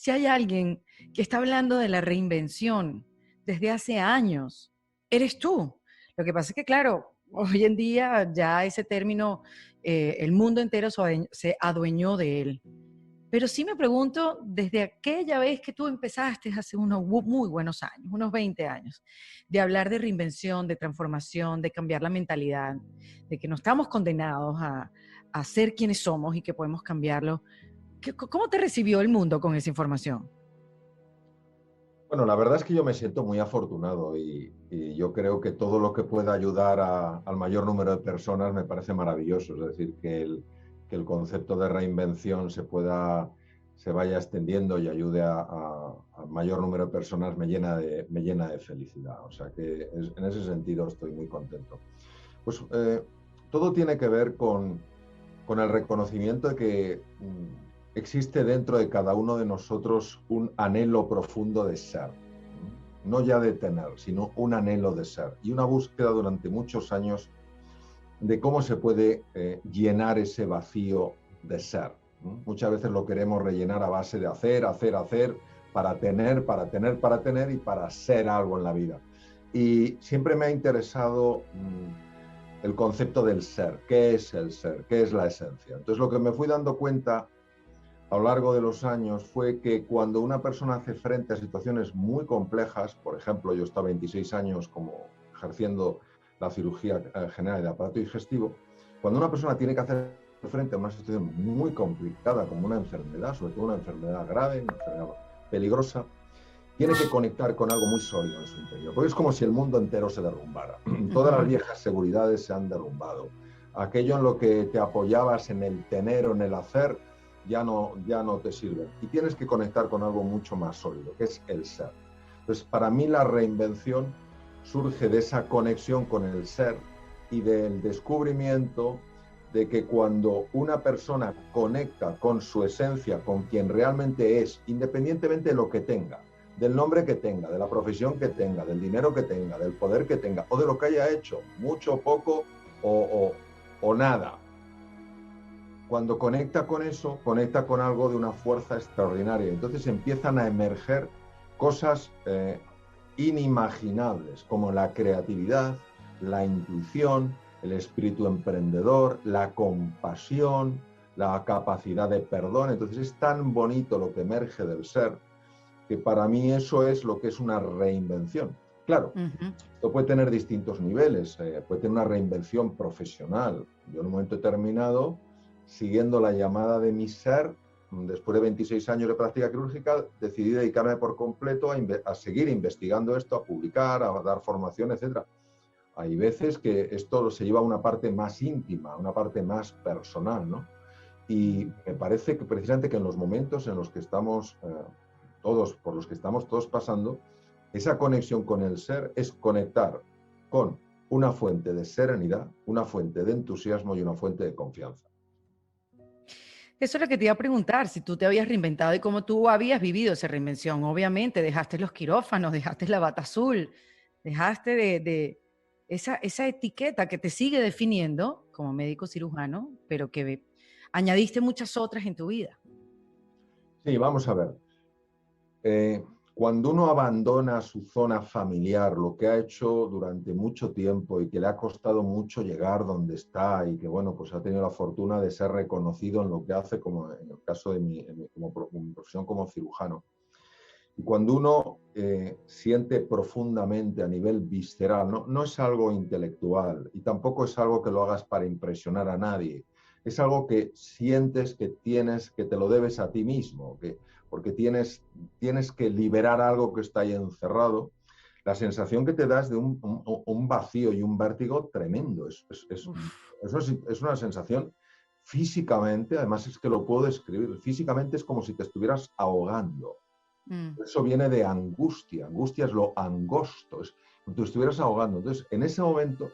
si hay alguien que está hablando de la reinvención desde hace años, eres tú. Lo que pasa es que, claro, hoy en día ya ese término, el mundo entero se adueñó de él. Pero sí me pregunto, desde aquella vez que tú empezaste hace unos muy buenos años, unos 20 años, de hablar de reinvención, de transformación, de cambiar la mentalidad, de que no estamos condenados a ser quienes somos y que podemos cambiarlo. ¿Cómo te recibió el mundo con esa información? Bueno, la verdad es que yo me siento muy afortunado y yo creo que todo lo que pueda ayudar al mayor número de personas me parece maravilloso. Es decir, que el concepto de reinvención se vaya extendiendo y ayude al mayor número de personas me llena de felicidad. O sea que en ese sentido estoy muy contento. Pues todo tiene que ver con el reconocimiento de que existe dentro de cada uno de nosotros un anhelo profundo de ser, no ya de tener, sino un anhelo de ser y una búsqueda durante muchos años de cómo se puede llenar ese vacío de ser. Muchas veces lo queremos rellenar a base de hacer, hacer, hacer, para tener, para tener, para tener y para ser algo en la vida. Y siempre me ha interesado el concepto del ser. ¿Qué es el ser? ¿Qué es la esencia? Entonces lo que me fui dando cuenta a lo largo de los años fue que cuando una persona hace frente a situaciones muy complejas, por ejemplo, yo he estado 26 años como ejerciendo la cirugía general del aparato digestivo, cuando una persona tiene que hacer frente a una situación muy complicada como una enfermedad, sobre todo una enfermedad grave, una enfermedad peligrosa, tiene que conectar con algo muy sólido en su interior, porque es como si el mundo entero se derrumbara. Todas las viejas seguridades se han derrumbado. Aquello en lo que te apoyabas en el tener o en el hacer ya no te sirve. Y tienes que conectar con algo mucho más sólido, que es el ser. Entonces, para mí la reinvención surge de esa conexión con el ser y del descubrimiento de que cuando una persona conecta con su esencia, con quien realmente es, independientemente de lo que tenga, del nombre que tenga, de la profesión que tenga, del dinero que tenga, del poder que tenga, o de lo que haya hecho, mucho, poco o nada. Cuando conecta con eso, conecta con algo de una fuerza extraordinaria. Entonces empiezan a emerger cosas inimaginables, como la creatividad, la intuición, el espíritu emprendedor, la compasión, la capacidad de perdón. Entonces es tan bonito lo que emerge del ser, que para mí eso es lo que es una reinvención. Claro, esto puede tener distintos niveles, puede tener una reinvención profesional. Yo en un momento determinado, siguiendo la llamada de mi ser, después de 26 años de práctica quirúrgica, decidí dedicarme por completo a seguir investigando esto, a publicar, a dar formación, etc. Hay veces que esto se lleva a una parte más íntima, a una parte más personal, ¿no? Y me parece que precisamente que en los momentos en los que estamos por los que estamos todos pasando, esa conexión con el ser es conectar con una fuente de serenidad, una fuente de entusiasmo y una fuente de confianza. Eso es lo que te iba a preguntar, si tú te habías reinventado y cómo tú habías vivido esa reinvención. Obviamente, dejaste los quirófanos, dejaste la bata azul, dejaste de esa etiqueta que te sigue definiendo como médico cirujano, pero que añadiste muchas otras en tu vida. Sí, vamos a ver. Cuando uno abandona su zona familiar, lo que ha hecho durante mucho tiempo y que le ha costado mucho llegar donde está y que, bueno, pues ha tenido la fortuna de ser reconocido en lo que hace, como en el caso de mi profesión como cirujano. Y cuando uno siente profundamente a nivel visceral, no es algo intelectual y tampoco es algo que lo hagas para impresionar a nadie. Es algo que sientes que tienes, que te lo debes a ti mismo, porque tienes que liberar algo que está ahí encerrado. La sensación que te das de un vacío y un vértigo tremendo. Es una sensación físicamente, además es que lo puedo describir, físicamente es como si te estuvieras ahogando. Eso viene de angustia. Angustia es lo angosto, es como si te estuvieras ahogando. Entonces, en ese momento,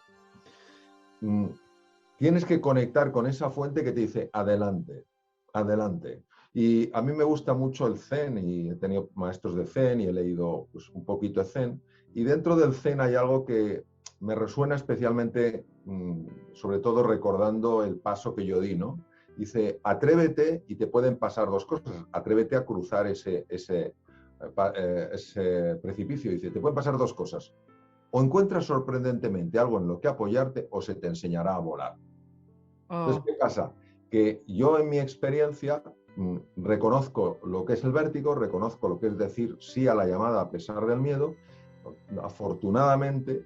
tienes que conectar con esa fuente que te dice, adelante, adelante. Y a mí me gusta mucho el Zen y he tenido maestros de Zen y he leído pues, un poquito de Zen. Y dentro del Zen hay algo que me resuena especialmente, sobre todo recordando el paso que yo di, ¿no? Dice, atrévete y te pueden pasar dos cosas. Atrévete a cruzar ese precipicio. Dice, te pueden pasar dos cosas. O encuentras sorprendentemente algo en lo que apoyarte o se te enseñará a volar. Entonces, Oh, ¿qué pasa? Que yo en mi experiencia reconozco lo que es el vértigo, reconozco lo que es decir sí a la llamada a pesar del miedo. Afortunadamente,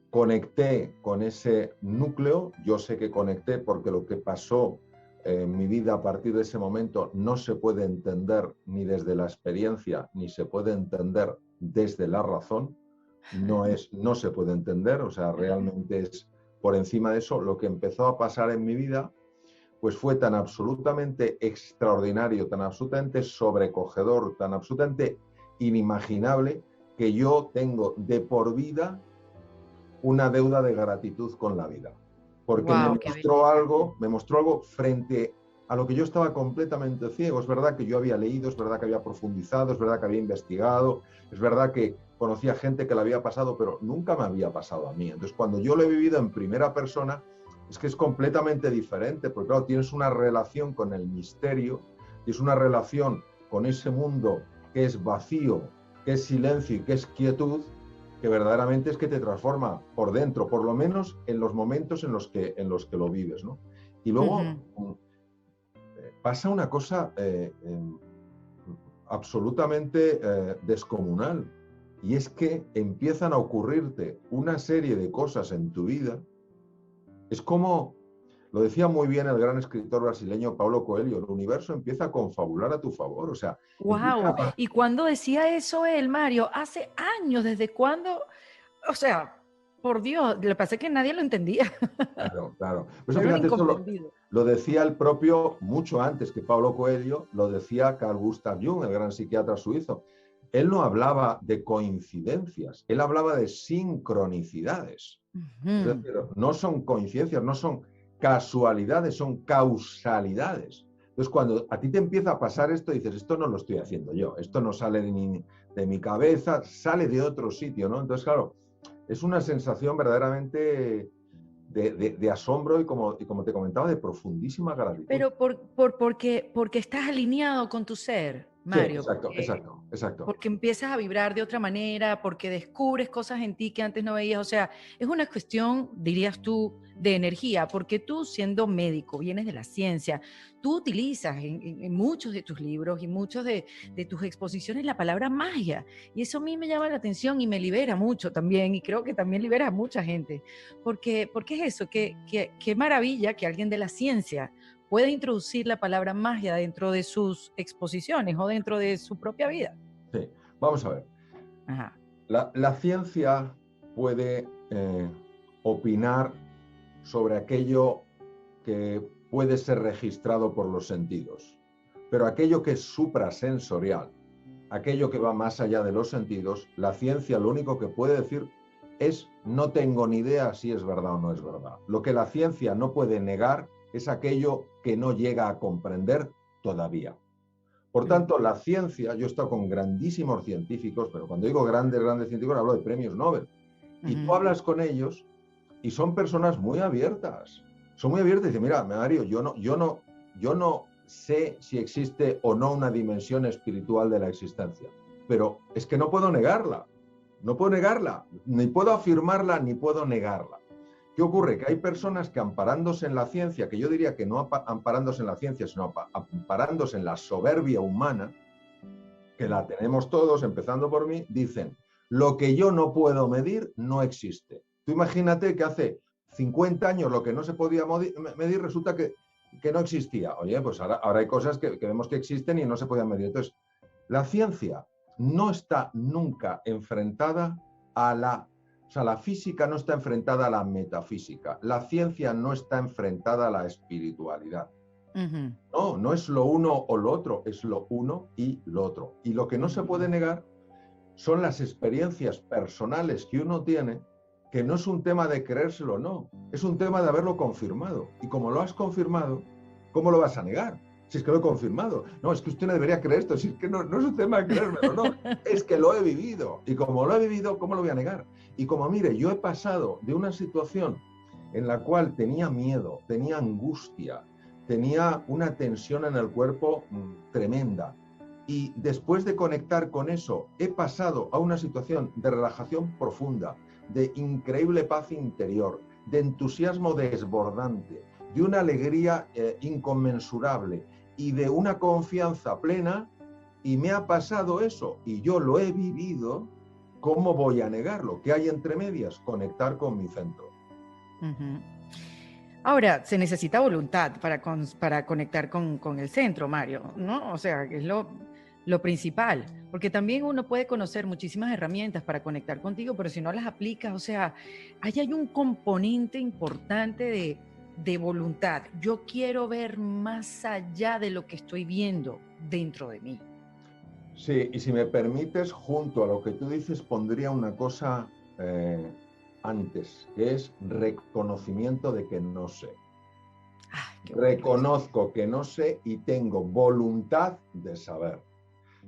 conecté con ese núcleo. Yo sé que conecté porque lo que pasó en mi vida a partir de ese momento no se puede entender ni desde la experiencia, ni se puede entender desde la razón. No se puede entender, o sea, realmente es por encima de eso. Lo que empezó a pasar en mi vida pues fue tan absolutamente extraordinario, tan absolutamente sobrecogedor, tan absolutamente inimaginable, que yo tengo de por vida una deuda de gratitud con la vida. Porque wow, qué belleza. me mostró algo frente a lo que yo estaba completamente ciego. Es verdad que yo había leído, es verdad que había profundizado, es verdad que había investigado, es verdad que conocía gente que le había pasado, pero nunca me había pasado a mí. Entonces, cuando yo lo he vivido en primera persona, es que es completamente diferente, porque claro, tienes una relación con el misterio, tienes una relación con ese mundo que es vacío, que es silencio y que es quietud, que verdaderamente es que te transforma por dentro, por lo menos en los momentos en los que lo vives, ¿no? Y luego Ujú. pasa una cosa absolutamente descomunal, y es que empiezan a ocurrirte una serie de cosas en tu vida. Es como, lo decía muy bien el gran escritor brasileño Paulo Coelho, el universo empieza a confabular a tu favor, o sea, empieza Wow. ¿Y cuándo decía eso él, Mario? Hace años, ¿desde cuándo? O sea, por Dios, lo que pasa es que nadie lo entendía. Claro, claro. Por eso Era un fíjate, incomprendido. lo decía el propio, mucho antes que Paulo Coelho, lo decía Carl Gustav Jung, el gran psiquiatra suizo. Él no hablaba de coincidencias, él hablaba de sincronicidades. Es Ujú. decir, no son coincidencias, no son casualidades, son causalidades. Entonces, cuando a ti te empieza a pasar esto, dices, esto no lo estoy haciendo yo, esto no sale de mi cabeza, sale de otro sitio, ¿no? Entonces, claro, es una sensación verdaderamente de asombro y como te comentaba, de profundísima gratitud. Pero porque estás alineado con tu ser, Sí, Mario, exacto, exacto, exacto. porque empiezas a vibrar de otra manera, porque descubres cosas en ti que antes no veías. O sea, es una cuestión, dirías tú, de energía, porque tú siendo médico, vienes de la ciencia, tú utilizas en muchos de tus libros y muchos de tus exposiciones la palabra magia. Y eso a mí me llama la atención y me libera mucho también, y creo que también libera a mucha gente. Porque es eso, qué maravilla que alguien de la ciencia pueda introducir la palabra magia dentro de sus exposiciones o dentro de su propia vida. Sí, vamos a ver. Ajá. La ciencia puede opinar sobre aquello que puede ser registrado por los sentidos, pero aquello que es suprasensorial, aquello que va más allá de los sentidos, la ciencia lo único que puede decir es no tengo ni idea si es verdad o no es verdad. Lo que la ciencia no puede negar es aquello que no llega a comprender todavía. Por tanto, la ciencia, yo he estado con grandísimos científicos, pero cuando digo grandes, grandes científicos, hablo de premios Nobel. Y tú Ujú. hablas con ellos y son personas muy abiertas. Son muy abiertas y dicen, mira, Mario, yo no sé si existe o no una dimensión espiritual de la existencia, pero es que no puedo negarla. No puedo negarla, ni puedo afirmarla, ni puedo negarla. ¿Qué ocurre? Que hay personas que amparándose en la ciencia, que yo diría que no amparándose en la ciencia, sino amparándose en la soberbia humana, que la tenemos todos, empezando por mí, dicen, lo que yo no puedo medir no existe. Tú imagínate que hace 50 años lo que no se podía medir resulta que no existía. Oye, pues ahora hay cosas que vemos que existen y no se podían medir. Entonces, la ciencia no está nunca enfrentada a o sea, la física no está enfrentada a la metafísica. La ciencia no está enfrentada a la espiritualidad. Ujú. No, no es lo uno o lo otro, es lo uno y lo otro. Y lo que no se puede negar son las experiencias personales que uno tiene, que no es un tema de creérselo o no, es un tema de haberlo confirmado. Y como lo has confirmado, ¿cómo lo vas a negar? Si es que lo he confirmado. No, es que usted no debería creer esto, si es que no es un tema de creérmelo, no, es que lo he vivido. Y como lo he vivido, ¿cómo lo voy a negar? Y como mire, yo he pasado de una situación en la cual tenía miedo, tenía angustia, tenía una tensión en el cuerpo tremenda. Y después de conectar con eso, he pasado a una situación de relajación profunda, de increíble paz interior, de entusiasmo desbordante, de una alegría inconmensurable y de una confianza plena, y me ha pasado eso, y yo lo he vivido. ¿Cómo voy a negarlo? ¿Qué hay entre medias? Conectar con mi centro. Ujú. Ahora, se necesita voluntad para conectar con el centro, Mario, ¿no? O sea, que es lo principal, porque también uno puede conocer muchísimas herramientas para conectar contigo, pero si no las aplicas, o sea, ahí hay un componente importante de voluntad. Yo quiero ver más allá de lo que estoy viendo dentro de mí. Sí, y si me permites, junto a lo que tú dices, pondría una cosa antes, que es reconocimiento de que no sé. Ay, qué bueno eso. Reconozco que no sé y tengo voluntad de saber.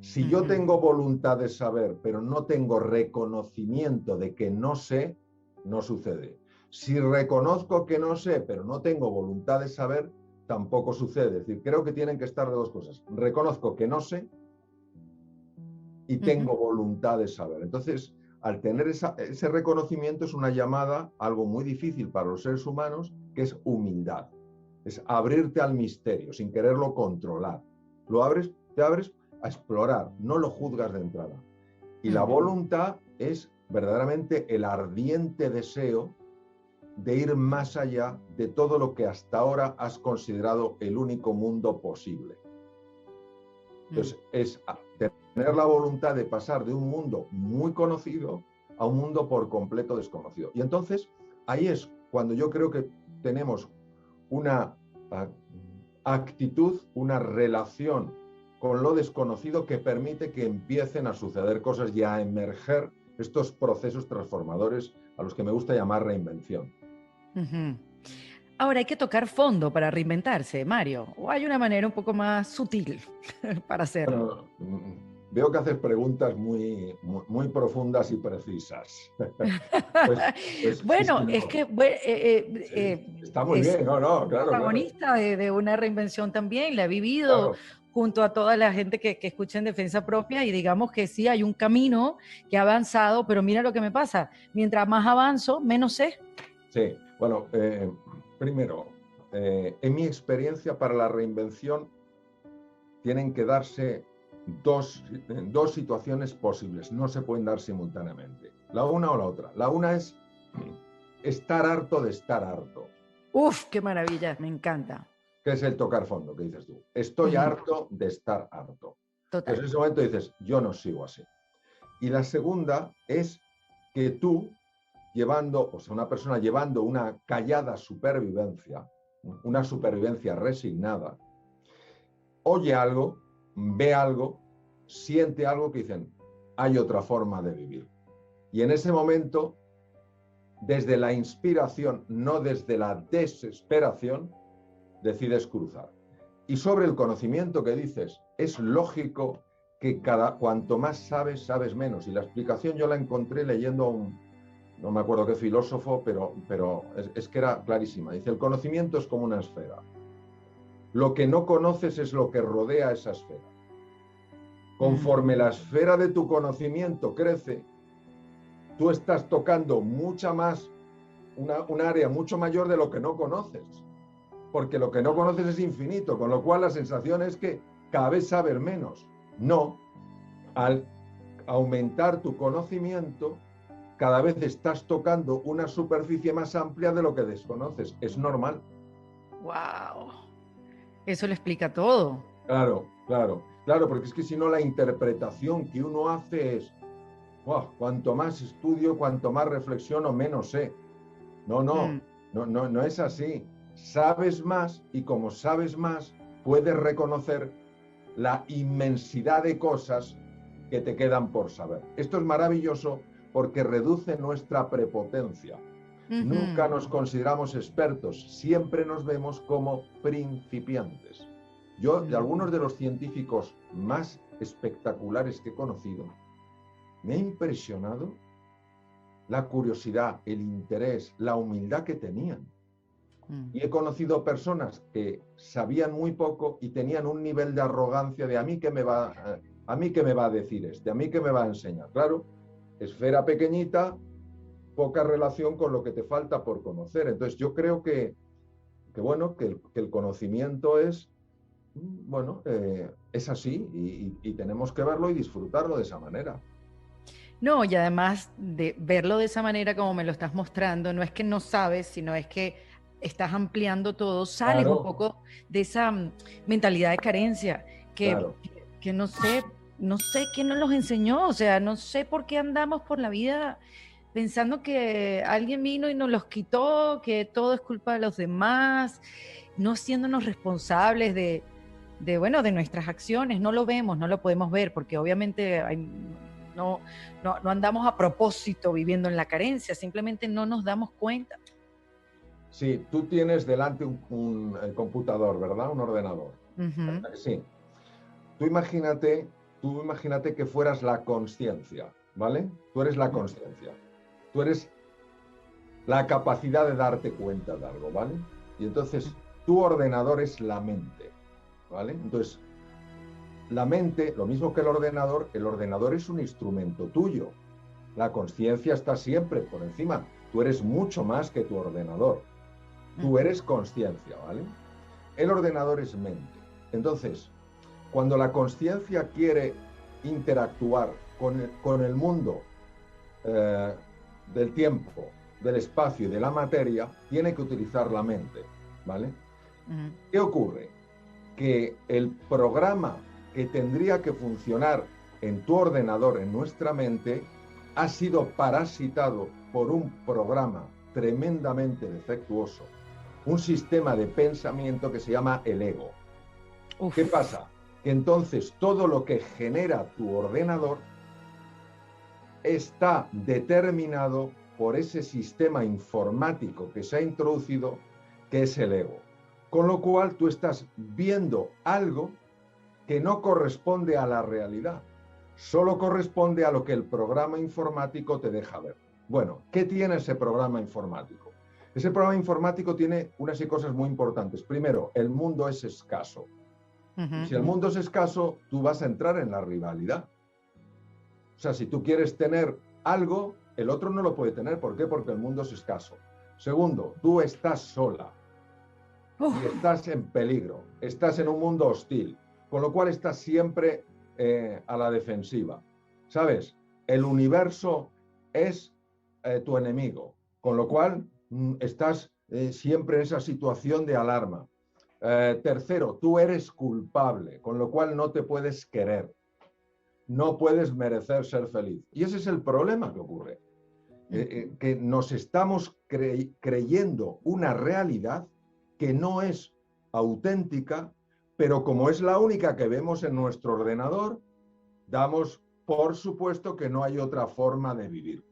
Si yo Ujú, tengo voluntad de saber, pero no tengo reconocimiento de que no sé, no sucede. Si reconozco que no sé, pero no tengo voluntad de saber, tampoco sucede. Es decir, creo que tienen que estar de dos cosas. Reconozco que no sé y ujú, tengo voluntad de saber. Entonces, al tener ese reconocimiento, es una llamada a algo muy difícil para los seres humanos, que es humildad. Es abrirte al misterio sin quererlo controlar. Lo abres, te abres a explorar, no lo juzgas de entrada. Y la ujú. voluntad es verdaderamente el ardiente deseo de ir más allá de todo lo que hasta ahora has considerado el único mundo posible. Mm. Entonces, es tener la voluntad de pasar de un mundo muy conocido a un mundo por completo desconocido. Y entonces, ahí es cuando yo creo que tenemos una actitud, una relación con lo desconocido que permite que empiecen a suceder cosas y a emerger estos procesos transformadores a los que me gusta llamar reinvención. Ujú. Ahora hay que tocar fondo para reinventarse, Mario, o hay una manera un poco más sutil para hacerlo. Bueno, veo que haces preguntas muy profundas y precisas. Pues sí, sí, Bueno, es no. que Sí, está muy he bien, sido no, no, claro, claro, protagonista de una reinvención también, la he vivido claro. junto a toda la gente que escucha en defensa propia y digamos que sí, hay un camino que ha avanzado, pero mira lo que me pasa, mientras más avanzo, menos sé. Sí, bueno, primero, en mi experiencia para la reinvención tienen que darse dos situaciones posibles, no se pueden dar simultáneamente, la una o la otra. La una es estar harto de estar harto, Uf, qué maravilla, me encanta. que es el tocar fondo, que dices tú. Estoy Ujú, harto de estar harto. Entonces total. en ese momento dices, yo no sigo así. Y la segunda es que tú llevando, o sea, una persona llevando una callada supervivencia, una supervivencia resignada, oye algo, ve algo, siente algo que dicen, hay otra forma de vivir. Y en ese momento, desde la inspiración, no desde la desesperación, decides cruzar. Y sobre el conocimiento que dices, es lógico que cuanto más sabes, sabes menos. Y la explicación yo la encontré leyendo a no me acuerdo qué filósofo, pero es que era clarísima. Dice, el conocimiento es como una esfera. Lo que no conoces es lo que rodea esa esfera. Conforme la Mm, esfera de tu conocimiento crece, tú estás tocando mucha más, un área mucho mayor de lo que no conoces. Porque lo que no conoces es infinito, con lo cual la sensación es que cada vez sabes menos. No, al aumentar tu conocimiento, cada vez estás tocando una superficie más amplia de lo que desconoces. Es normal. wow, eso lo explica todo. Claro, claro, claro, porque es que si no la interpretación que uno hace es, wow, cuanto más estudio, cuanto más reflexiono, menos sé. No, no, Mm, no, no, no es así. Sabes más y como sabes más, puedes reconocer la inmensidad de cosas que te quedan por saber. Esto es maravilloso porque reduce nuestra prepotencia. Nunca ujú, nos consideramos expertos, siempre nos vemos como principiantes. Yo, de mm, algunos de los científicos más espectaculares que he conocido, me ha impresionado la curiosidad, el interés, la humildad que tenían. Y he conocido personas que sabían muy poco y tenían un nivel de arrogancia de a mí qué me va a decir a mí qué me va a enseñar. Claro, esfera pequeñita, poca relación con lo que te falta por conocer. Entonces yo creo que el conocimiento es, bueno, es así y tenemos que verlo y disfrutarlo de esa manera. No, y además de verlo de esa manera como me lo estás mostrando, no es que no sabes, sino es que estás ampliando todo, sales un poco de esa mentalidad de carencia que no sé quién nos los enseñó, o sea, no sé por qué andamos por la vida pensando que alguien vino y nos los quitó, que todo es culpa de los demás, no siéndonos responsables de nuestras acciones. No lo vemos, no lo podemos ver, porque obviamente no andamos a propósito viviendo en la carencia, simplemente no nos damos cuenta. Sí, tú tienes delante un computador, ¿verdad? Un ordenador. Uh-huh. Sí. Tú imagínate que fueras la consciencia, ¿vale? Tú eres la consciencia. Tú eres la capacidad de darte cuenta de algo, ¿vale? Y entonces tu ordenador es la mente, ¿vale? Entonces, la mente, lo mismo que el ordenador es un instrumento tuyo. La consciencia está siempre por encima. Tú eres mucho más que tu ordenador. Tú eres consciencia, ¿vale? El ordenador es mente. Entonces, cuando la consciencia quiere interactuar con el mundo del tiempo, del espacio y de la materia, tiene que utilizar la mente, ¿vale? Uh-huh. ¿Qué ocurre? Que el programa que tendría que funcionar en tu ordenador, en nuestra mente, ha sido parasitado por un programa tremendamente defectuoso, un sistema de pensamiento que se llama el ego. Uf. ¿Qué pasa? Que entonces todo lo que genera tu ordenador está determinado por ese sistema informático que se ha introducido, que es el ego. Con lo cual tú estás viendo algo que no corresponde a la realidad, solo corresponde a lo que el programa informático te deja ver. Bueno, ¿qué tiene ese programa informático? Ese programa informático tiene unas cosas muy importantes. Primero, el mundo es escaso. Uh-huh. Si el mundo es escaso, tú vas a entrar en la rivalidad. O sea, si tú quieres tener algo, el otro no lo puede tener. ¿Por qué? Porque el mundo es escaso. Segundo, tú estás sola. Y estás en peligro. Estás en un mundo hostil. Con lo cual estás siempre a la defensiva. ¿Sabes? El universo es tu enemigo. Con lo cual estás siempre en esa situación de alarma. Tercero, tú eres culpable, con lo cual no te puedes querer. No puedes merecer ser feliz. Y ese es el problema que ocurre. Que nos estamos creyendo una realidad que no es auténtica, pero como es la única que vemos en nuestro ordenador, damos por supuesto que no hay otra forma de vivir.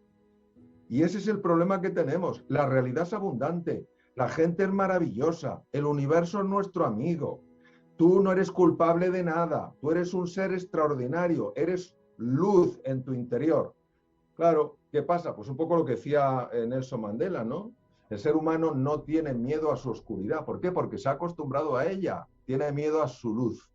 Y ese es el problema que tenemos. La realidad es abundante, la gente es maravillosa, el universo es nuestro amigo. Tú no eres culpable de nada, tú eres un ser extraordinario, eres luz en tu interior. Claro, ¿qué pasa? Pues un poco lo que decía Nelson Mandela, ¿no? El ser humano no tiene miedo a su oscuridad. ¿Por qué? Porque se ha acostumbrado a ella. Tiene miedo a su luz.